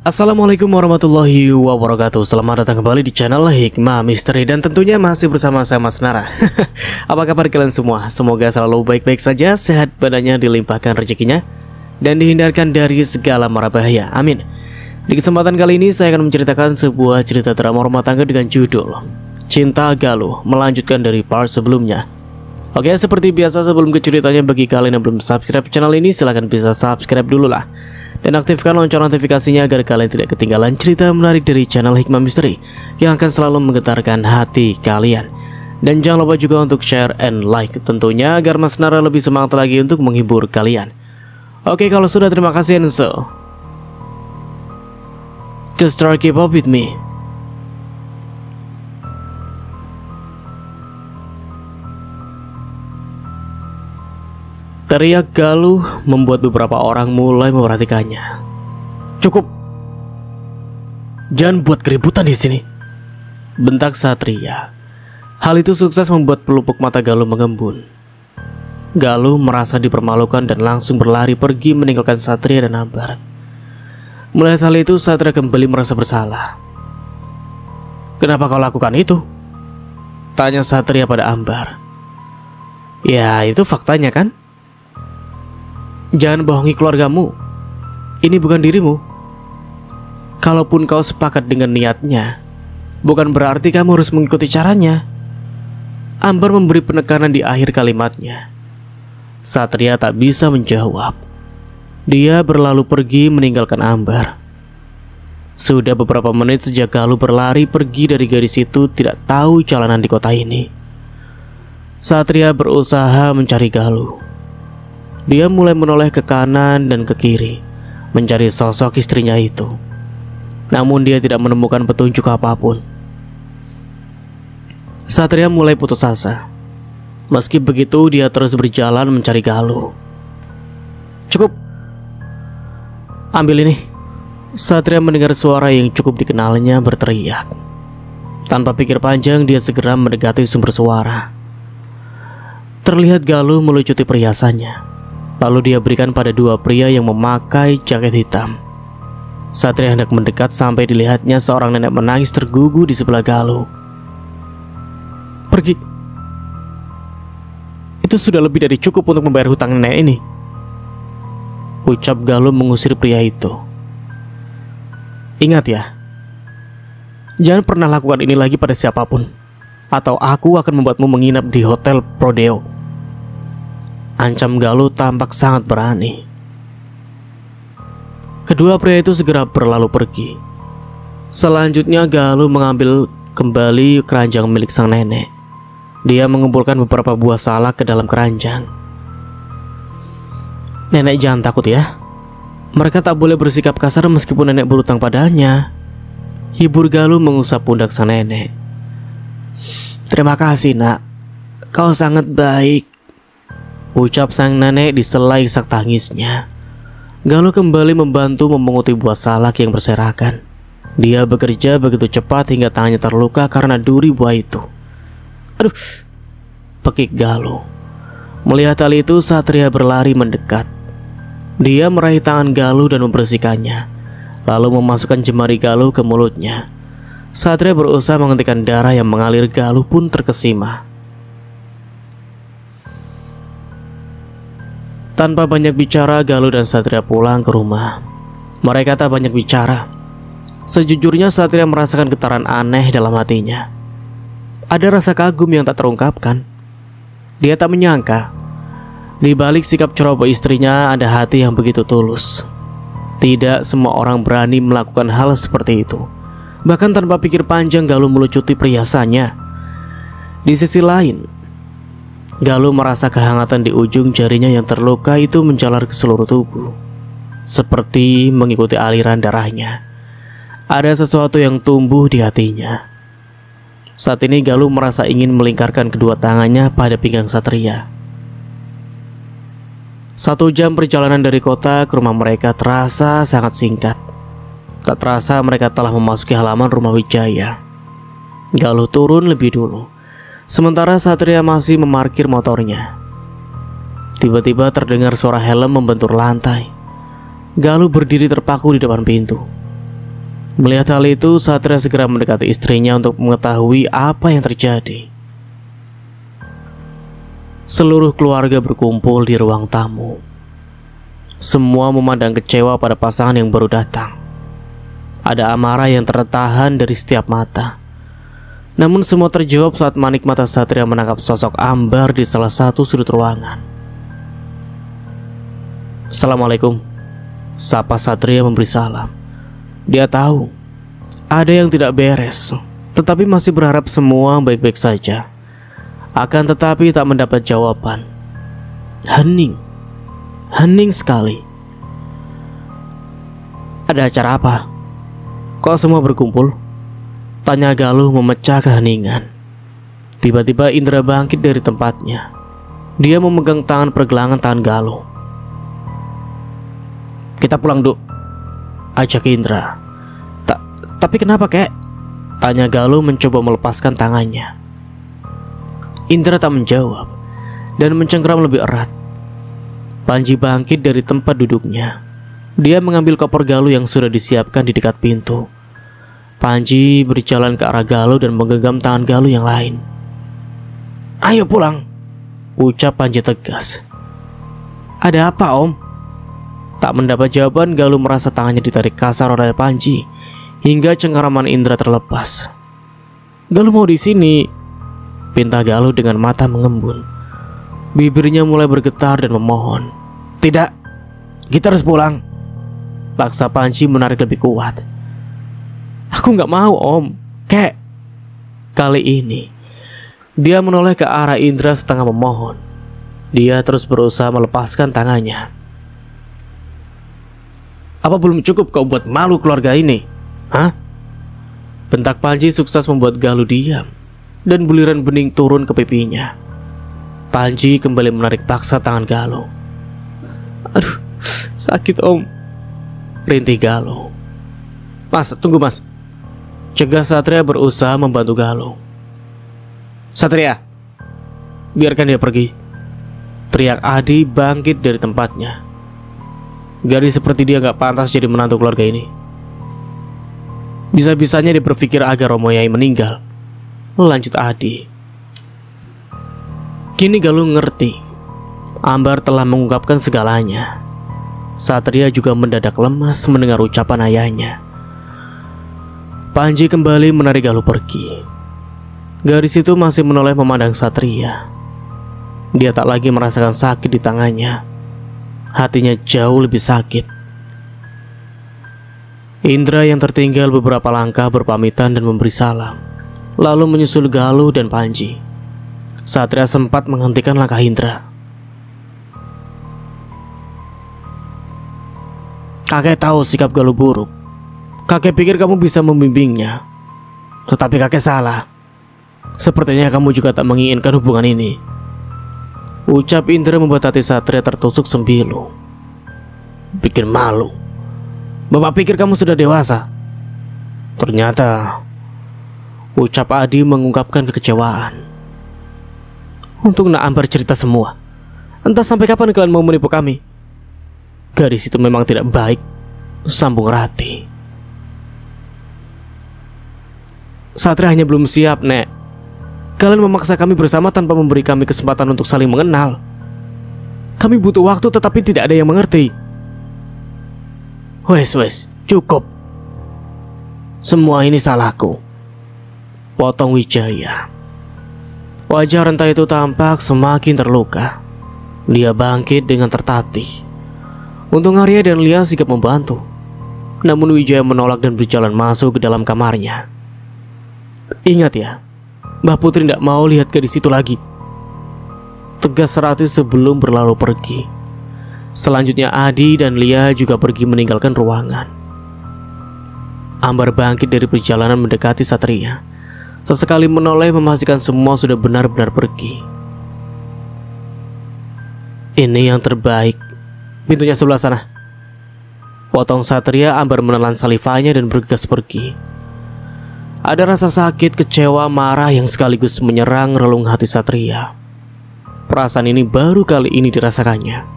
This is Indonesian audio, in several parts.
Assalamualaikum warahmatullahi wabarakatuh. Selamat datang kembali di channel Hikmah Misteri. Dan tentunya masih bersama saya Mas Nara. Apa kabar kalian semua? Semoga selalu baik-baik saja, sehat badannya, dilimpahkan rezekinya, dan dihindarkan dari segala mara bahaya. Amin. Di kesempatan kali ini saya akan menceritakan sebuah cerita drama rumah tangga dengan judul Cinta Galuh, melanjutkan dari part sebelumnya. Oke, seperti biasa sebelum ke ceritanya, bagi kalian yang belum subscribe channel ini, silahkan bisa subscribe dulu lah. Dan aktifkan lonceng notifikasinya agar kalian tidak ketinggalan cerita menarik dari channel Hikmah Misteri yang akan selalu menggetarkan hati kalian. Dan jangan lupa juga untuk share and like tentunya, agar Mas Nara lebih semangat lagi untuk menghibur kalian. Oke, kalau sudah, terima kasih, and so just try keep up with me. Teriak Galuh membuat beberapa orang mulai memperhatikannya. Cukup, jangan buat keributan di sini, bentak Satria. Hal itu sukses membuat pelupuk mata Galuh mengembun. Galuh merasa dipermalukan dan langsung berlari pergi meninggalkan Satria dan Ambar. Melihat hal itu, Satria kembali merasa bersalah. Kenapa kau lakukan itu? Tanya Satria pada Ambar. Ya, itu faktanya kan? Jangan bohongi keluargamu. Ini bukan dirimu. Kalaupun kau sepakat dengan niatnya, bukan berarti kamu harus mengikuti caranya. Ambar memberi penekanan di akhir kalimatnya. Satria tak bisa menjawab. Dia berlalu pergi meninggalkan Ambar. Sudah beberapa menit sejak Galuh berlari pergi dari gadis itu, tidak tahu jalanan di kota ini. Satria berusaha mencari Galuh. Dia mulai menoleh ke kanan dan ke kiri, mencari sosok istrinya itu. Namun dia tidak menemukan petunjuk apapun. Satria mulai putus asa. Meski begitu, dia terus berjalan mencari Galuh. Cukup, ambil ini. Satria mendengar suara yang cukup dikenalnya berteriak. Tanpa pikir panjang, dia segera mendekati sumber suara. Terlihat Galuh melucuti perhiasannya. Lalu dia berikan pada dua pria yang memakai jaket hitam. Satria hendak mendekat sampai dilihatnya seorang nenek menangis tergugu di sebelah Galuh. Pergi. Itu sudah lebih dari cukup untuk membayar hutang nenek ini, ucap Galuh mengusir pria itu. Ingat ya, jangan pernah lakukan ini lagi pada siapapun, atau aku akan membuatmu menginap di hotel Prodeo, ancam Galuh tampak sangat berani. Kedua pria itu segera berlalu pergi. Selanjutnya Galuh mengambil kembali keranjang milik sang nenek. Dia mengumpulkan beberapa buah salak ke dalam keranjang. Nenek jangan takut ya. Mereka tak boleh bersikap kasar meskipun nenek berutang padanya, hibur Galuh mengusap pundak sang nenek. Terima kasih nak, kau sangat baik, ucap sang nenek diselai isak tangisnya. Galuh kembali membantu memunguti buah salak yang berserakan. Dia bekerja begitu cepat hingga tangannya terluka karena duri buah itu. Aduh, pekik Galuh. Melihat hal itu, Satria berlari mendekat. Dia meraih tangan Galuh dan membersihkannya, lalu memasukkan jemari Galuh ke mulutnya. Satria berusaha menghentikan darah yang mengalir. Galuh pun terkesima. Tanpa banyak bicara, Galuh dan Satria pulang ke rumah. Mereka tak banyak bicara. Sejujurnya Satria merasakan getaran aneh dalam hatinya. Ada rasa kagum yang tak terungkapkan. Dia tak menyangka, di balik sikap ceroboh istrinya ada hati yang begitu tulus. Tidak semua orang berani melakukan hal seperti itu. Bahkan tanpa pikir panjang, Galuh melucuti perhiasannya. Di sisi lain, Galuh merasa kehangatan di ujung jarinya yang terluka itu menjalar ke seluruh tubuh, seperti mengikuti aliran darahnya. Ada sesuatu yang tumbuh di hatinya. Saat ini Galuh merasa ingin melingkarkan kedua tangannya pada pinggang Satria. 1 jam perjalanan dari kota ke rumah mereka terasa sangat singkat. Tak terasa mereka telah memasuki halaman rumah Wijaya. Galuh turun lebih dulu, sementara Satria masih memarkir motornya. Tiba-tiba terdengar suara helm membentur lantai. Galuh berdiri terpaku di depan pintu. Melihat hal itu, Satria segera mendekati istrinya untuk mengetahui apa yang terjadi. Seluruh keluarga berkumpul di ruang tamu. Semua memandang kecewa pada pasangan yang baru datang. Ada amarah yang tertahan dari setiap mata. Namun semua terjawab saat manik mata Satria menangkap sosok Ambar di salah satu sudut ruangan. "Assalamualaikum," sapa Satria memberi salam. Dia tahu ada yang tidak beres, tetapi masih berharap semua baik-baik saja. Akan tetapi tak mendapat jawaban. Hening sekali. "Ada acara apa? Kok semua berkumpul?" tanya Galuh memecah keheningan. Tiba-tiba Indra bangkit dari tempatnya. Dia memegang tangan pergelangan tangan Galuh. "Kita pulang, Duk," ajak Indra. Tapi kenapa, kek?" tanya Galuh mencoba melepaskan tangannya. Indra tak menjawab dan mencengkeram lebih erat. Panji bangkit dari tempat duduknya. Dia mengambil koper Galuh yang sudah disiapkan di dekat pintu. Panji berjalan ke arah Galuh dan menggenggam tangan Galuh yang lain. "Ayo pulang," ucap Panji tegas. "Ada apa, Om?" Tak mendapat jawaban, Galuh merasa tangannya ditarik kasar oleh Panji hingga cengkeraman Indra terlepas. "Galuh mau di sini," pinta Galuh dengan mata mengembun. Bibirnya mulai bergetar dan memohon. "Tidak, kita harus pulang," paksa Panji menarik lebih kuat. "Aku nggak mau, Om, kek." Kali ini dia menoleh ke arah Indra setengah memohon. Dia terus berusaha melepaskan tangannya. "Apa belum cukup kau buat malu keluarga ini? Hah?" Bentak Panji sukses membuat Galuh diam dan buliran bening turun ke pipinya. Panji kembali menarik paksa tangan Galuh. "Aduh, sakit, Om," rintih Galuh. "Mas, tunggu, Mas," cegah Satria berusaha membantu Galuh. "Satria, biarkan dia pergi," teriak Adi bangkit dari tempatnya. "Gadis seperti dia gak pantas jadi menantu keluarga ini. Bisa-bisanya dia berpikir agar Romoyai meninggal," lanjut Adi. Kini Galuh ngerti Ambar telah mengungkapkan segalanya. Satria juga mendadak lemas mendengar ucapan ayahnya. Panji kembali menarik Galuh pergi. Gadis itu masih menoleh memandang Satria. Dia tak lagi merasakan sakit di tangannya. Hatinya jauh lebih sakit. Indra yang tertinggal beberapa langkah berpamitan dan memberi salam, lalu menyusul Galuh dan Panji. Satria sempat menghentikan langkah Indra. "Kakek tahu sikap Galuh buruk. Kakek pikir kamu bisa membimbingnya. Tetapi kakek salah. Sepertinya kamu juga tak menginginkan hubungan ini," ucap Indra membuat hati Satria tertusuk sembilu. "Bikin malu. Bapak pikir kamu sudah dewasa. Ternyata," ucap Adi mengungkapkan kekecewaan. "Untung Nak Ambar cerita semua. Entah sampai kapan kalian mau menipu kami. Gadis itu memang tidak baik," sambung Rati. "Satria hanya belum siap, Nek. Kalian memaksa kami bersama tanpa memberi kami kesempatan untuk saling mengenal. Kami butuh waktu tetapi tidak ada yang mengerti." Wes, cukup. Semua ini salahku," potong Wijaya. Wajah renta itu tampak semakin terluka. Dia bangkit dengan tertatih. Untung Arya dan Lia sigap membantu. Namun Wijaya menolak dan berjalan masuk ke dalam kamarnya. "Ingat ya, Mbah Putri tidak mau lihat gadis itu lagi," tegas Rati sebelum berlalu pergi. Selanjutnya Adi dan Lia juga pergi meninggalkan ruangan. Ambar bangkit dari perjalanan mendekati Satria. Sesekali menoleh memastikan semua sudah benar-benar pergi. "Ini yang terbaik. Pintunya sebelah sana," potong Satria. Ambar menelan salivanya dan bergegas pergi. Ada rasa sakit, kecewa, marah yang sekaligus menyerang relung hati Satria. Perasaan ini baru kali ini dirasakannya.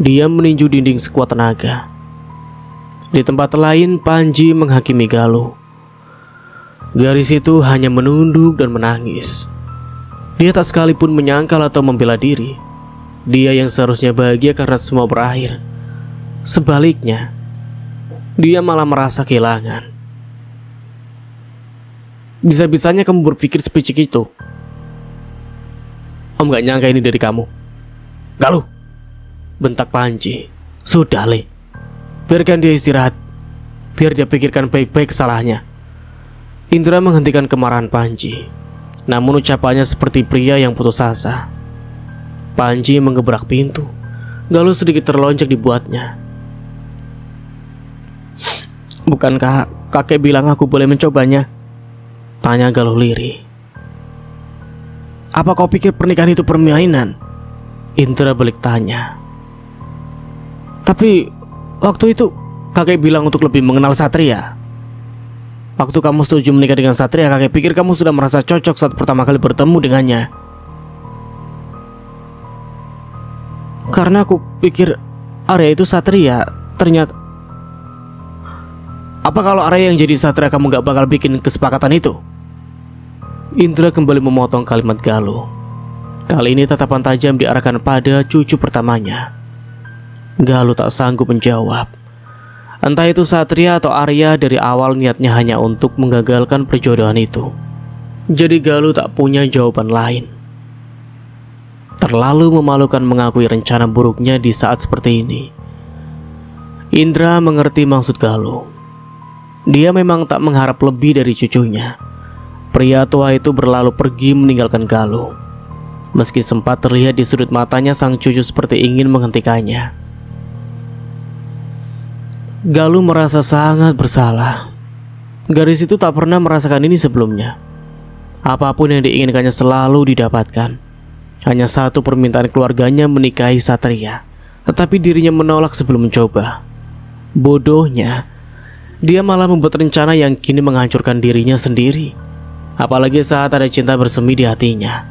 Dia meninju dinding sekuat tenaga. Di tempat lain, Panji menghakimi Galuh. Gadis itu hanya menunduk dan menangis. Dia tak sekalipun menyangkal atau membela diri. Dia yang seharusnya bahagia karena semua berakhir. Sebaliknya, dia malah merasa kehilangan. Bisa-bisanya kamu berpikir sepicik itu. Om gak nyangka ini dari kamu. Galuh, bentak Panji. Sudah, Le. Biarkan dia istirahat. Biar dia pikirkan baik-baik kesalahannya. Indra menghentikan kemarahan Panji. Namun ucapannya seperti pria yang putus asa. Panji menggebrak pintu. Galuh sedikit terlonjak dibuatnya. Bukankah kakek bilang aku boleh mencobanya? Tanya Galuh lirih. Apa kau pikir pernikahan itu permainan? Indra balik tanya. Tapi waktu itu kakek bilang untuk lebih mengenal Satria. Waktu kamu setuju menikah dengan Satria, kakek pikir kamu sudah merasa cocok saat pertama kali bertemu dengannya. Karena aku pikir Arya itu Satria. Ternyata, apa kalau Arya yang jadi Satria kamu gak bakal bikin kesepakatan itu? Indra kembali memotong kalimat Galuh. Kali ini tatapan tajam diarahkan pada cucu pertamanya. Galuh tak sanggup menjawab. Entah itu Satria atau Arya, dari awal niatnya hanya untuk menggagalkan perjodohan itu. Jadi Galuh tak punya jawaban lain. Terlalu memalukan mengakui rencana buruknya di saat seperti ini. Indra mengerti maksud Galuh. Dia memang tak mengharap lebih dari cucunya. Pria tua itu berlalu pergi meninggalkan Galuh. Meski sempat terlihat di sudut matanya sang cucu seperti ingin menghentikannya. Galuh merasa sangat bersalah. Gadis itu tak pernah merasakan ini sebelumnya. Apapun yang diinginkannya selalu didapatkan. Hanya satu permintaan keluarganya menikahi Satria, tetapi dirinya menolak sebelum mencoba. Bodohnya, dia malah membuat rencana yang kini menghancurkan dirinya sendiri. Apalagi saat ada cinta bersemi di hatinya.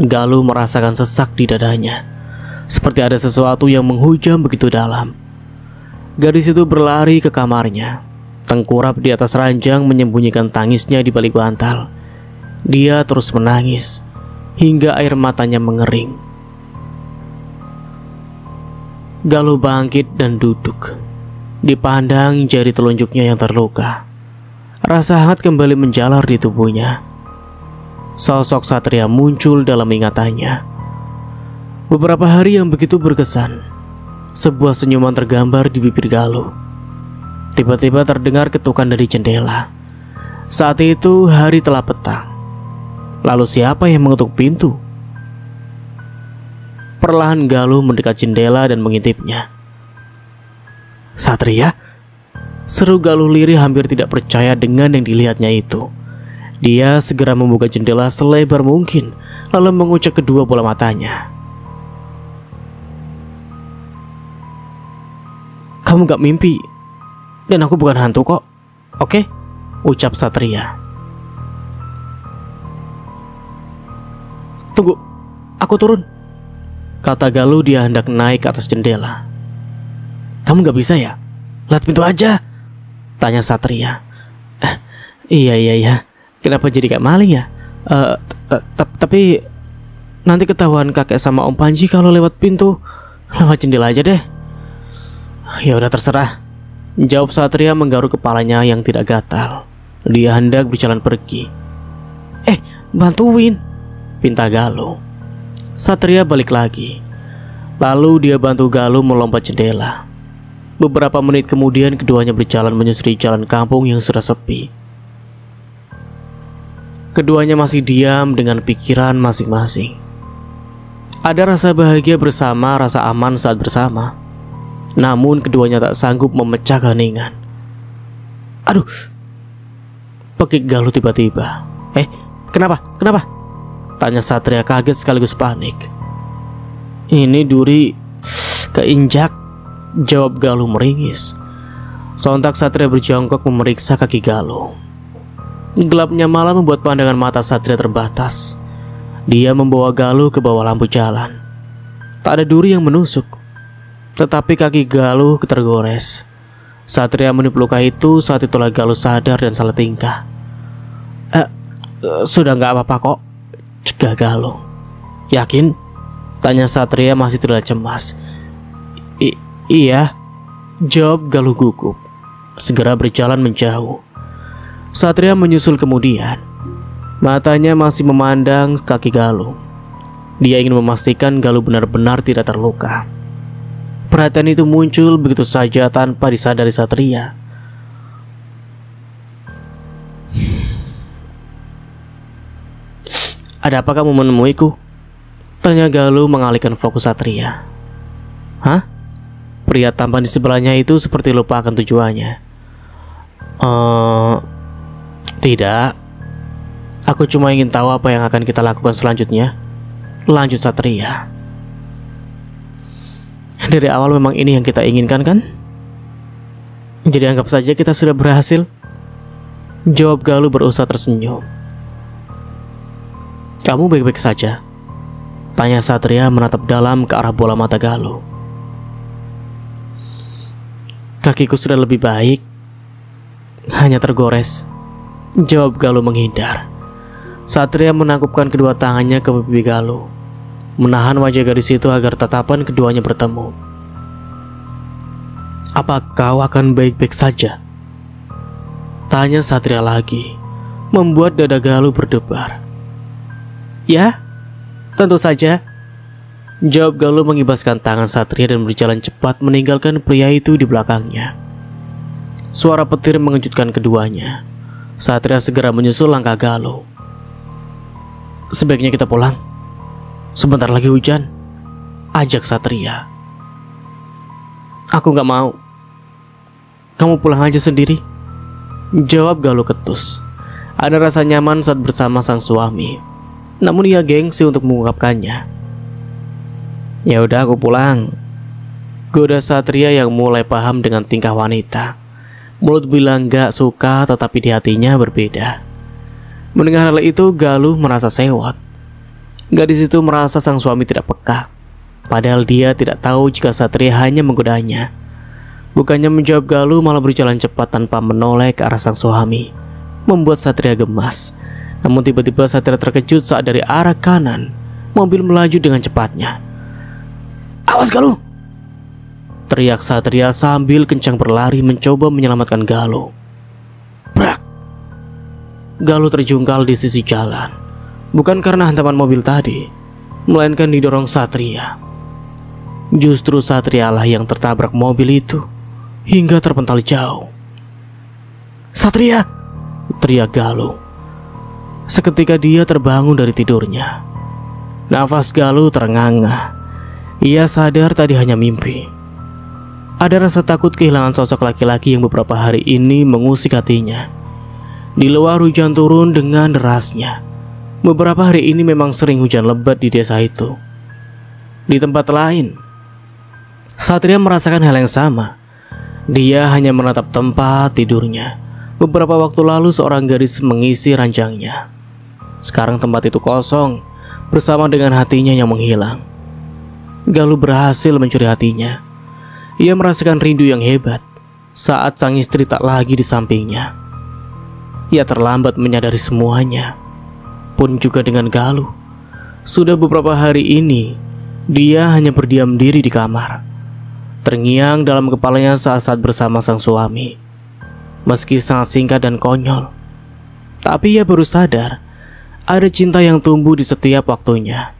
Galuh merasakan sesak di dadanya, seperti ada sesuatu yang menghujam begitu dalam. Gadis itu berlari ke kamarnya, tengkurap di atas ranjang menyembunyikan tangisnya di balik bantal. Dia terus menangis hingga air matanya mengering. Galuh bangkit dan duduk. Dipandang jari telunjuknya yang terluka. Rasa hangat kembali menjalar di tubuhnya. Sosok Satria muncul dalam ingatannya. Beberapa hari yang begitu berkesan. Sebuah senyuman tergambar di bibir Galuh. Tiba-tiba terdengar ketukan dari jendela. Saat itu hari telah petang. Lalu siapa yang mengetuk pintu? Perlahan Galuh mendekat jendela dan mengintipnya. Satria? Seru Galuh lirih hampir tidak percaya dengan yang dilihatnya itu. Dia segera membuka jendela selebar mungkin, lalu mengucek kedua bola matanya. Kamu gak mimpi, dan aku bukan hantu kok, oke? Ucap Satria. Tunggu, aku turun, kata Galuh. Dia hendak naik ke atas jendela. Kamu gak bisa ya? Lihat pintu aja, tanya Satria. Iya. Kenapa jadi kayak maling ya? Tapi nanti ketahuan kakek sama Om Panji kalau lewat pintu. Lewat jendela aja deh. Ya udah terserah, jawab Satria menggaruk kepalanya yang tidak gatal. Dia hendak berjalan pergi. Bantuin, pinta Galuh. Satria balik lagi. Lalu dia bantu Galuh melompat jendela. Beberapa menit kemudian keduanya berjalan menyusuri jalan kampung yang sudah sepi. Keduanya masih diam dengan pikiran masing-masing. Ada rasa bahagia bersama, rasa aman saat bersama. Namun keduanya tak sanggup memecah keheningan. Aduh, pekik Galuh tiba-tiba. Kenapa? Tanya Satria kaget sekaligus panik. Ini duri keinjak, jawab Galuh meringis. Sontak Satria berjongkok memeriksa kaki Galuh. Gelapnya malam membuat pandangan mata Satria terbatas. Dia membawa Galuh ke bawah lampu jalan. Tak ada duri yang menusuk, tetapi kaki Galuh tergores. Satria meniup luka itu. Saat itulah Galuh sadar dan salah tingkah. Sudah nggak apa-apa kok, cegah Galuh. Yakin? Tanya Satria masih terlihat cemas. Iya, jawab Galuh gugup. Segera berjalan menjauh. Satria menyusul kemudian. Matanya masih memandang kaki Galuh. Dia ingin memastikan Galuh benar-benar tidak terluka. Perhatian itu muncul begitu saja tanpa disadari Satria. Ada apa kamu menemuiku? Tanya Galuh mengalihkan fokus Satria. Hah? Pria tampan di sebelahnya itu seperti lupa akan tujuannya. Tidak. Aku cuma ingin tahu apa yang akan kita lakukan selanjutnya. Lanjut Satria. Dari awal memang ini yang kita inginkan kan? Jadi anggap saja kita sudah berhasil. Jawab Galuh berusaha tersenyum. Kamu baik-baik saja? Tanya Satria menatap dalam ke arah bola mata Galuh. Kakiku sudah lebih baik, hanya tergores. Jawab Galuh menghindar. Satria menangkupkan kedua tangannya ke pipi Galuh, menahan wajah gadis itu agar tatapan keduanya bertemu. Apa kau akan baik-baik saja? Tanya Satria lagi, membuat dada Galuh berdebar. Ya, tentu saja. Jawab Galuh mengibaskan tangan Satria dan berjalan cepat meninggalkan pria itu di belakangnya. Suara petir mengejutkan keduanya. Satria segera menyusul langkah Galuh. Sebaiknya kita pulang. Sebentar lagi hujan, ajak Satria. Aku gak mau. Kamu pulang aja sendiri. Jawab Galuh ketus. Ada rasa nyaman saat bersama sang suami. Namun ia gengsi untuk mengungkapkannya. Ya udah aku pulang. Goda Satria yang mulai paham dengan tingkah wanita. Mulut bilang gak suka, tetapi di hatinya berbeda. Mendengar hal itu Galuh merasa sewot. Gadis itu merasa sang suami tidak peka. Padahal dia tidak tahu jika Satria hanya menggodanya. Bukannya menjawab Galuh malah berjalan cepat tanpa menoleh ke arah sang suami, membuat Satria gemas. Namun tiba-tiba Satria terkejut saat dari arah kanan mobil melaju dengan cepatnya. Awas Galuh! Teriak Satria sambil kencang berlari mencoba menyelamatkan Galuh. Brak! Galuh terjungkal di sisi jalan. Bukan karena hantaman mobil tadi, melainkan didorong Satria. Justru Satria lah yang tertabrak mobil itu hingga terpental jauh. Satria! Teriak Galuh. Seketika dia terbangun dari tidurnya. Nafas Galuh terengah-engah. Ia sadar tadi hanya mimpi. Ada rasa takut kehilangan sosok laki-laki yang beberapa hari ini mengusik hatinya. Di luar hujan turun dengan derasnya. Beberapa hari ini memang sering hujan lebat di desa itu. Di tempat lain, Satria merasakan hal yang sama. Dia hanya menatap tempat tidurnya. Beberapa waktu lalu seorang gadis mengisi ranjangnya. Sekarang tempat itu kosong, bersama dengan hatinya yang menghilang. Galuh berhasil mencuri hatinya. Ia merasakan rindu yang hebat saat sang istri tak lagi di sampingnya. Ia terlambat menyadari semuanya. Pun juga dengan Galuh. Sudah beberapa hari ini dia hanya berdiam diri di kamar, terngiang dalam kepalanya saat-saat bersama sang suami. Meski sangat singkat dan konyol, tapi ia baru sadar ada cinta yang tumbuh di setiap waktunya.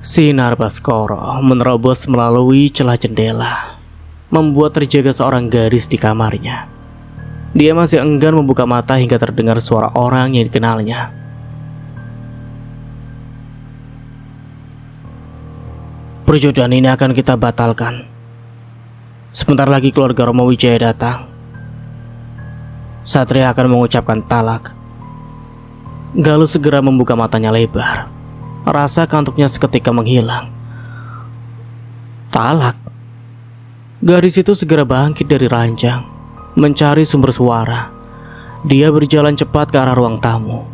Sinar Baskoro menerobos melalui celah jendela, membuat terjaga seorang gadis di kamarnya. Dia masih enggan membuka mata hingga terdengar suara orang yang dikenalnya. Perjodohan ini akan kita batalkan. Sebentar lagi keluarga Romo Wijaya datang. Satria akan mengucapkan talak. Galuh segera membuka matanya lebar. Rasa kantuknya seketika menghilang. Talak? Gadis itu segera bangkit dari ranjang, mencari sumber suara. Dia berjalan cepat ke arah ruang tamu.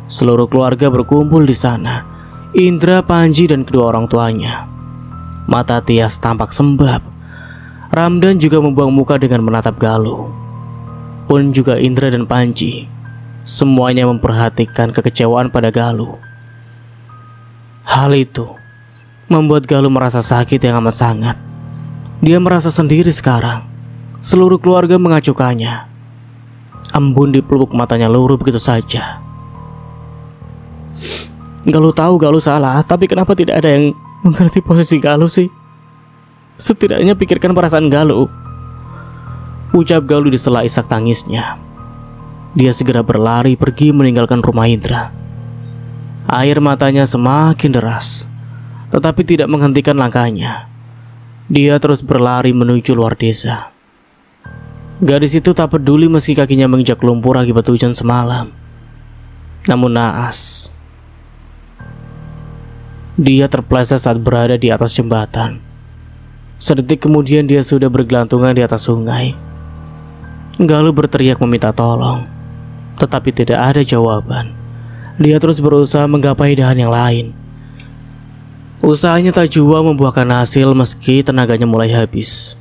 Seluruh keluarga berkumpul di sana. Indra, Panji, dan kedua orang tuanya. Mata Tias tampak sembab. Ramdan juga membuang muka dengan menatap Galuh. Un juga Indra dan Panji semuanya memperhatikan kekecewaan pada Galuh. Hal itu membuat Galuh merasa sakit yang amat sangat. Dia merasa sendiri sekarang. Seluruh keluarga mengacukannya. Embun di pelupuk matanya luruh begitu saja. Galuh tahu Galuh salah, tapi kenapa tidak ada yang mengerti posisi Galuh sih? Setidaknya pikirkan perasaan Galuh, ucap Galuh di sela isak tangisnya. Dia segera berlari pergi meninggalkan rumah Indra. Air matanya semakin deras, tetapi tidak menghentikan langkahnya. Dia terus berlari menuju luar desa. Gadis itu tak peduli meski kakinya menginjak lumpur akibat hujan semalam. Namun naas, dia terpeleset saat berada di atas jembatan. Sedetik kemudian dia sudah bergelantungan di atas sungai. Galuh berteriak meminta tolong, tetapi tidak ada jawaban. Dia terus berusaha menggapai dahan yang lain. Usahanya tak jua membuahkan hasil meski tenaganya mulai habis.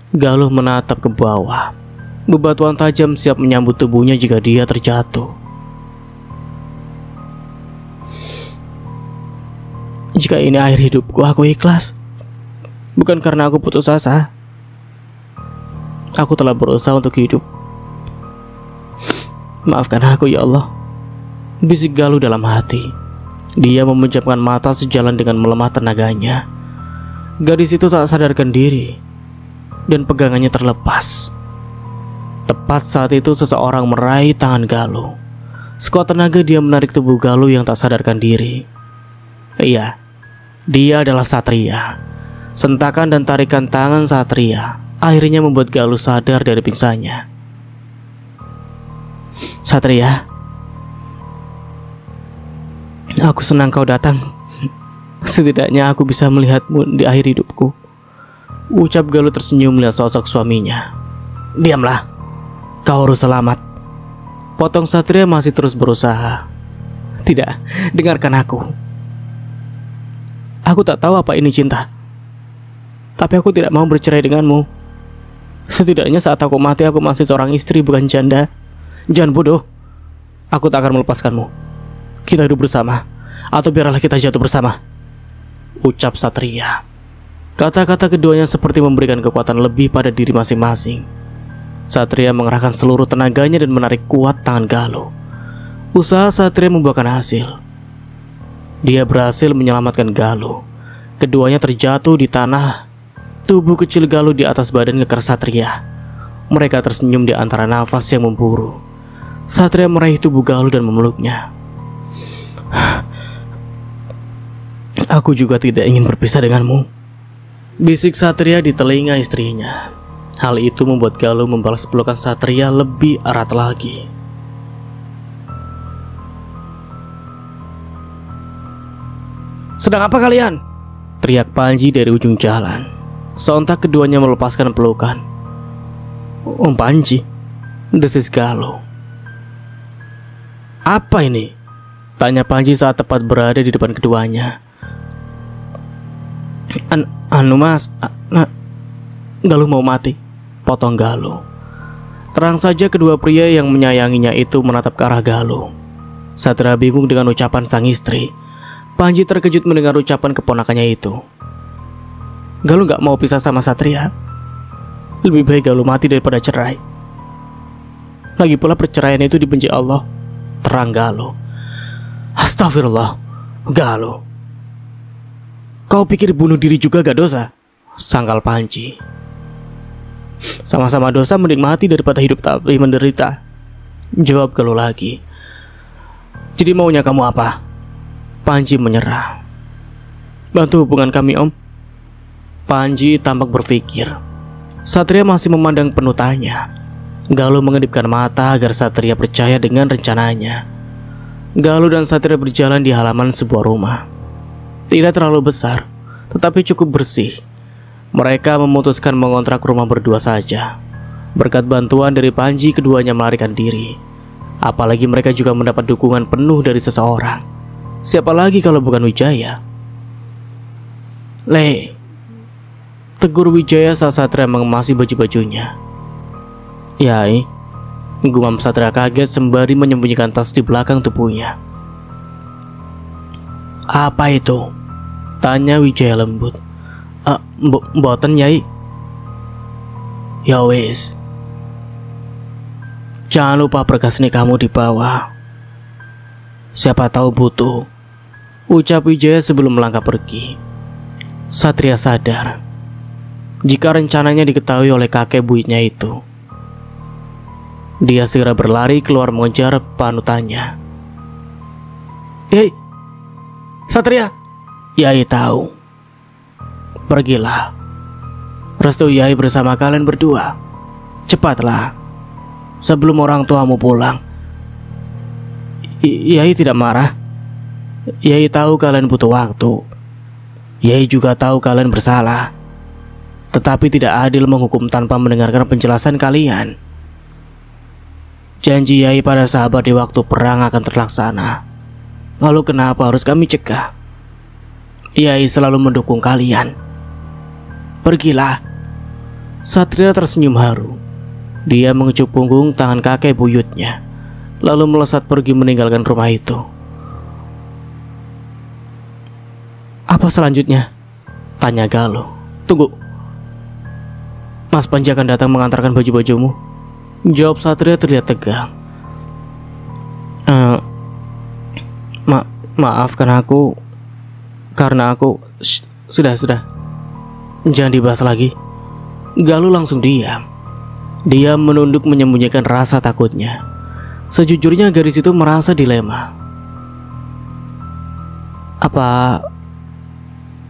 Galuh menatap ke bawah. Bebatuan tajam siap menyambut tubuhnya jika dia terjatuh. Jika ini akhir hidupku, aku ikhlas. Bukan karena aku putus asa. Aku telah berusaha untuk hidup. Maafkan aku ya Allah, bisik Galuh dalam hati. Dia memejamkan mata sejalan dengan melemah tenaganya. Gadis itu tak sadarkan diri dan pegangannya terlepas. Tepat saat itu seseorang meraih tangan Galuh. Sekuat tenaga dia menarik tubuh Galuh yang tak sadarkan diri. Iya, dia adalah Satria. Sentakan dan tarikan tangan Satria akhirnya membuat Galuh sadar dari pingsannya. Satria, aku senang kau datang. Setidaknya aku bisa melihatmu di akhir hidupku, ucap Galuh tersenyum melihat sosok suaminya. Diamlah, kau harus selamat, potong Satria masih terus berusaha. Tidak, dengarkan aku. Aku tak tahu apa ini cinta, tapi aku tidak mau bercerai denganmu. Setidaknya saat aku mati, aku masih seorang istri, bukan janda. Jangan bodoh. Aku tak akan melepaskanmu. Kita hidup bersama, atau biarlah kita jatuh bersama, ucap Satria. Kata-kata keduanya seperti memberikan kekuatan lebih pada diri masing-masing. Satria mengerahkan seluruh tenaganya dan menarik kuat tangan Galuh. Usaha Satria membuahkan hasil. Dia berhasil menyelamatkan Galuh. Keduanya terjatuh di tanah. Tubuh kecil Galuh di atas badan kekar Satria. Mereka tersenyum di antara nafas yang memburu. Satria meraih tubuh Galuh dan memeluknya. Aku juga tidak ingin berpisah denganmu, bisik Satria di telinga istrinya. Hal itu membuat Galuh membalas pelukan Satria lebih erat lagi. Sedang apa kalian? Teriak Panji dari ujung jalan. Sontak keduanya melepaskan pelukan. Om Panji, desis Galuh. Apa ini? Tanya Panji saat tepat berada di depan keduanya. Anu mas, Galuh mau mati, potong Galuh. Terang saja kedua pria yang menyayanginya itu menatap ke arah Galuh. Satria bingung dengan ucapan sang istri. Panji terkejut mendengar ucapan keponakannya itu. Galuh gak mau pisah sama Satria. Lebih baik Galuh mati daripada cerai. Lagi pula perceraian itu dibenci Allah, terang Galuh. Astagfirullah, Galuh. Kau pikir bunuh diri juga gak dosa? Sangkal Panji. Sama-sama dosa, mending mati daripada hidup tapi menderita, jawab Galuh lagi. Jadi maunya kamu apa? Panji menyerah. Bantu hubungan kami, Om. Panji tampak berpikir. Satria masih memandang penuh tanya. Galuh mengedipkan mata agar Satria percaya dengan rencananya. Galuh dan Satria berjalan di halaman sebuah rumah. Tidak terlalu besar, tetapi cukup bersih. Mereka memutuskan mengontrak rumah berdua saja. Berkat bantuan dari Panji, keduanya melarikan diri. Apalagi mereka juga mendapat dukungan penuh dari seseorang. Siapa lagi kalau bukan Wijaya? Le, tegur Wijaya saat Satria mengemasi baju-bajunya. "Yai," gumam Satria kaget sembari menyembunyikan tas di belakang tubuhnya. "Apa itu?" tanya Wijaya lembut. Mboten Yai." "Ya wis, jangan lupa berkas kamu di bawah. Siapa tahu butuh," ucap Wijaya sebelum melangkah pergi. Satria sadar jika rencananya diketahui oleh kakek buyutnya itu. Dia segera berlari keluar mengejar panutannya. "Hei, Satria!" "Yai tahu. Pergilah. Restu Yai bersama kalian berdua. Cepatlah, sebelum orang tuamu pulang." "Yai tidak marah. Yai tahu kalian butuh waktu. Yai juga tahu kalian bersalah. Tetapi tidak adil menghukum tanpa mendengarkan penjelasan kalian. Janji Yai pada sahabat di waktu perang akan terlaksana. Lalu kenapa harus kami cegah? Yai selalu mendukung kalian. Pergilah." Satria tersenyum haru. Dia mengecup punggung tangan kakek buyutnya, lalu melesat pergi meninggalkan rumah itu. "Apa selanjutnya?" tanya Galuh. "Tunggu, Mas Panji akan datang mengantarkan baju-bajumu," jawab Satria terlihat tegang. Maafkan aku, karena aku..." Sudah, jangan dibahas lagi." Galuh langsung diam. Dia menunduk menyembunyikan rasa takutnya. Sejujurnya gadis itu merasa dilema.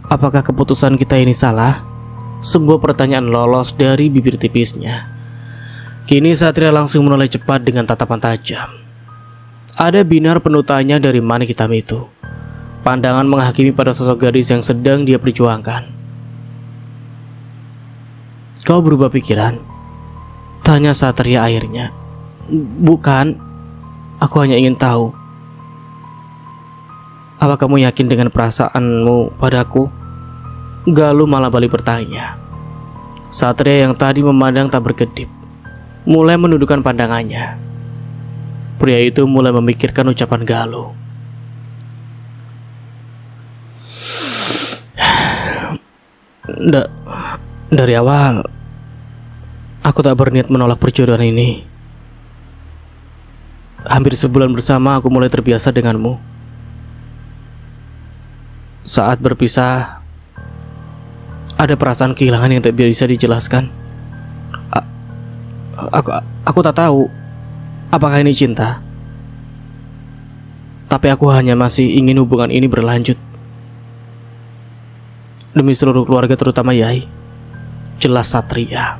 Apakah keputusan kita ini salah? Sebuah pertanyaan lolos dari bibir tipisnya. Kini Satria langsung menoleh cepat dengan tatapan tajam. Ada binar penuh tanya dari manik hitam itu. Pandangan menghakimi pada sosok gadis yang sedang dia perjuangkan. "Kau berubah pikiran?" tanya Satria akhirnya. "Bukan, aku hanya ingin tahu. Apa kamu yakin dengan perasaanmu padaku?" Galuh malah balik bertanya. Satria yang tadi memandang tak berkedip mulai menundukkan pandangannya. Pria itu mulai memikirkan ucapan Galuh. Dari awal aku tak berniat menolak perjodohan ini. Hampir sebulan bersama aku mulai terbiasa denganmu. Saat berpisah, ada perasaan kehilangan yang tak bisa dijelaskan. Aku tak tahu apakah ini cinta, tapi aku hanya masih ingin hubungan ini berlanjut demi seluruh keluarga, terutama Yai, jelas Satria.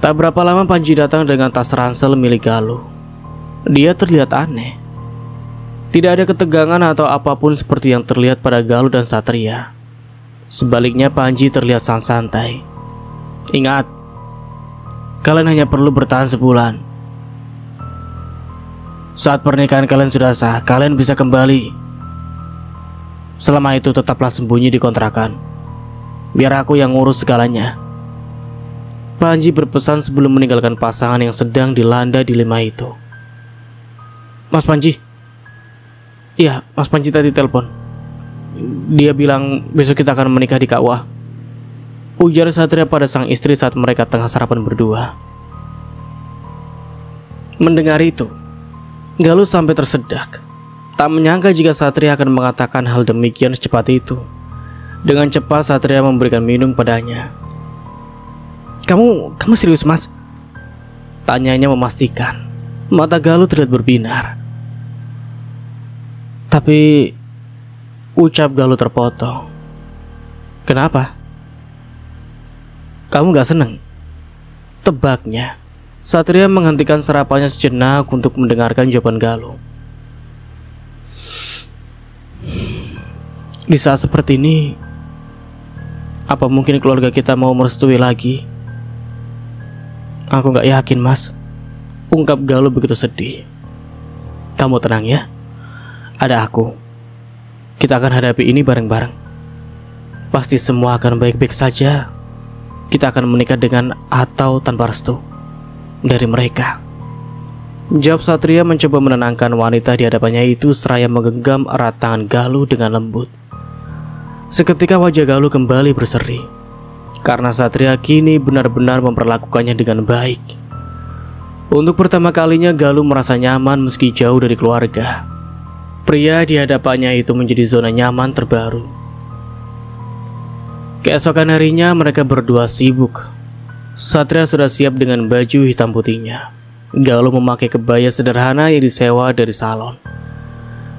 Tak berapa lama Panji datang dengan tas ransel milik Galuh. Dia terlihat aneh. Tidak ada ketegangan atau apapun seperti yang terlihat pada Galuh dan Satria. Sebaliknya Panji terlihat santai. "Ingat, kalian hanya perlu bertahan sebulan. Saat pernikahan kalian sudah sah, kalian bisa kembali. Selama itu tetaplah sembunyi di kontrakan. Biar aku yang ngurus segalanya." Panji berpesan sebelum meninggalkan pasangan yang sedang dilanda dilema itu. "Mas Panji." "Iya, Mas Panji tadi telepon. Dia bilang besok kita akan menikah di KUA," ujar Satria pada sang istri saat mereka tengah sarapan berdua. Mendengar itu, Galuh sampai tersedak. Tak menyangka jika Satria akan mengatakan hal demikian secepat itu. Dengan cepat Satria memberikan minum padanya. Kamu serius, Mas?" tanyanya memastikan. Mata Galuh terlihat berbinar. Tapi ucap Galuh terpotong. "Kenapa? Kamu gak seneng?" tebaknya. Satria menghentikan sarapannya sejenak untuk mendengarkan jawaban Galuh. "Di saat seperti ini, apa mungkin keluarga kita mau merestui lagi?" "Aku gak yakin, Mas," ungkap Galuh begitu sedih. "Kamu tenang ya, ada aku. Kita akan hadapi ini bareng-bareng." Pasti semua akan baik-baik saja. Kita akan menikah dengan atau tanpa restu dari mereka, jawab Satria mencoba menenangkan wanita di hadapannya itu seraya menggenggam erat tangan Galuh dengan lembut. Seketika wajah Galuh kembali berseri, karena Satria kini benar-benar memperlakukannya dengan baik. Untuk pertama kalinya Galuh merasa nyaman meski jauh dari keluarga. Pria di hadapannya itu menjadi zona nyaman terbaru. Keesokan harinya mereka berdua sibuk. Satria sudah siap dengan baju hitam putihnya. Galuh memakai kebaya sederhana yang disewa dari salon.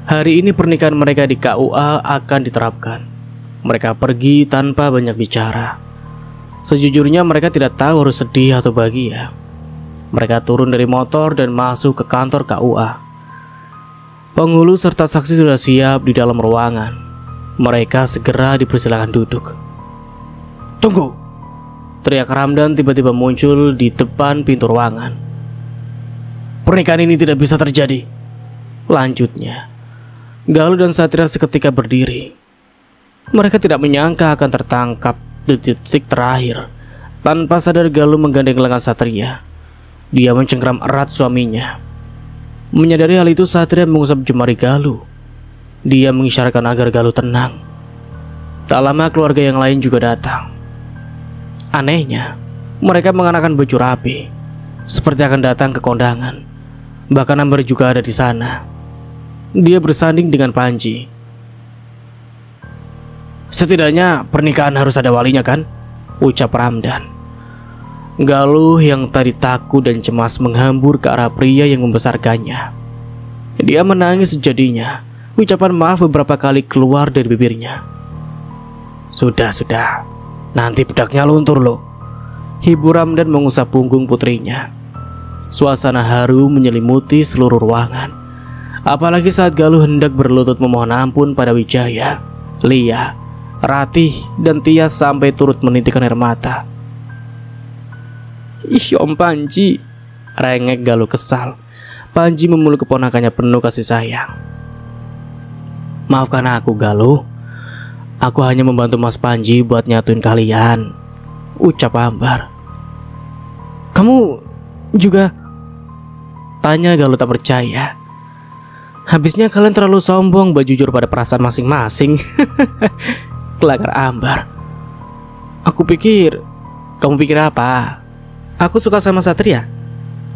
Hari ini pernikahan mereka di KUA akan diterapkan. Mereka pergi tanpa banyak bicara. Sejujurnya mereka tidak tahu harus sedih atau bahagia. Mereka turun dari motor dan masuk ke kantor KUA. Penghulu serta saksi sudah siap di dalam ruangan. Mereka segera dipersilakan duduk. "Tunggu!" teriak Ramdan tiba-tiba muncul di depan pintu ruangan. "Pernikahan ini tidak bisa terjadi," lanjutnya. Galuh dan Satria seketika berdiri. Mereka tidak menyangka akan tertangkap di detik terakhir. Tanpa sadar Galuh menggandeng lengan Satria. Dia mencengkram erat suaminya. Menyadari hal itu, Satria mengusap jemari Galuh. Dia mengisyaratkan agar Galuh tenang. Tak lama keluarga yang lain juga datang. Anehnya, mereka mengenakan baju rapi, seperti akan datang ke kondangan. Bahkan Ambar juga ada di sana. Dia bersanding dengan Panji. "Setidaknya pernikahan harus ada walinya kan?" ucap Ramdan. Galuh yang tadi takut dan cemas menghambur ke arah pria yang membesarkannya. Dia menangis sejadinya. Ucapan maaf beberapa kali keluar dari bibirnya. Sudah, nanti bedaknya luntur loh," hibur Ramdan mengusap punggung putrinya. Suasana haru menyelimuti seluruh ruangan. Apalagi saat Galuh hendak berlutut memohon ampun pada Wijaya, Lia, Ratih, dan Tias sampai turut menitikkan air mata. "Ih, Om Panji," rengek Galuh kesal. Panji memeluk keponakannya penuh kasih sayang. "Maafkan aku, Galuh. Aku hanya membantu Mas Panji buat nyatuin kalian," ucap Ambar. "Kamu juga?" tanya Galuh tak percaya. "Habisnya kalian terlalu sombong buat jujur pada perasaan masing-masing," kelakar Ambar. Kamu pikir apa? Aku suka sama Satria.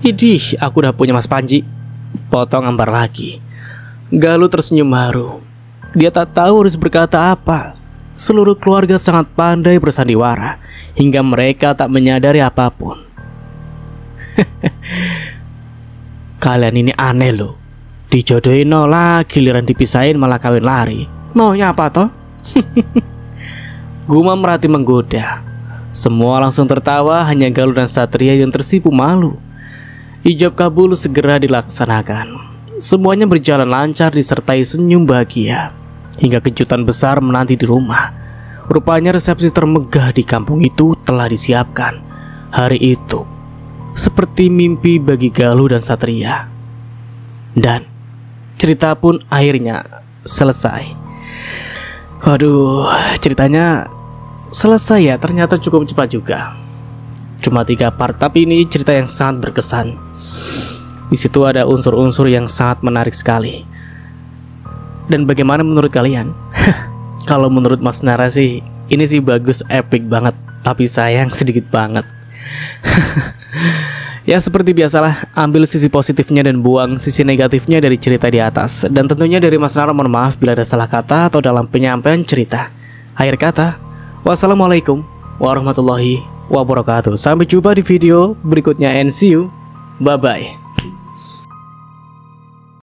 Idih, aku udah punya Mas Panji," potong Ambar lagi. Galuh tersenyum haru. Dia tak tahu harus berkata apa. Seluruh keluarga sangat pandai bersandiwara, hingga mereka tak menyadari apapun. "Kalian ini aneh loh. Dijodohin nolak, giliran dipisahin malah kawin lari. Maunya apa toh?" Gumam Rati menggoda. Semua langsung tertawa, hanya Galuh dan Satria yang tersipu malu. Ijab kabul segera dilaksanakan. Semuanya berjalan lancar disertai senyum bahagia. Hingga kejutan besar menanti di rumah. Rupanya resepsi termegah di kampung itu telah disiapkan. Hari itu seperti mimpi bagi Galuh dan Satria. Dan cerita pun akhirnya selesai. Waduh, ceritanya selesai ya, ternyata cukup cepat juga. Cuma 3 part, tapi ini cerita yang sangat berkesan. Di situ ada unsur-unsur yang sangat menarik sekali. Dan bagaimana menurut kalian? Kalau menurut Mas Nara sih, ini sih bagus, epic banget. Tapi sayang sedikit banget. Ya seperti biasalah, ambil sisi positifnya dan buang sisi negatifnya dari cerita di atas. Dan tentunya dari Mas Nara mohon maaf bila ada salah kata atau dalam penyampaian cerita. Akhir kata, wassalamualaikum warahmatullahi wabarakatuh. Sampai jumpa di video berikutnya and see you. Bye bye.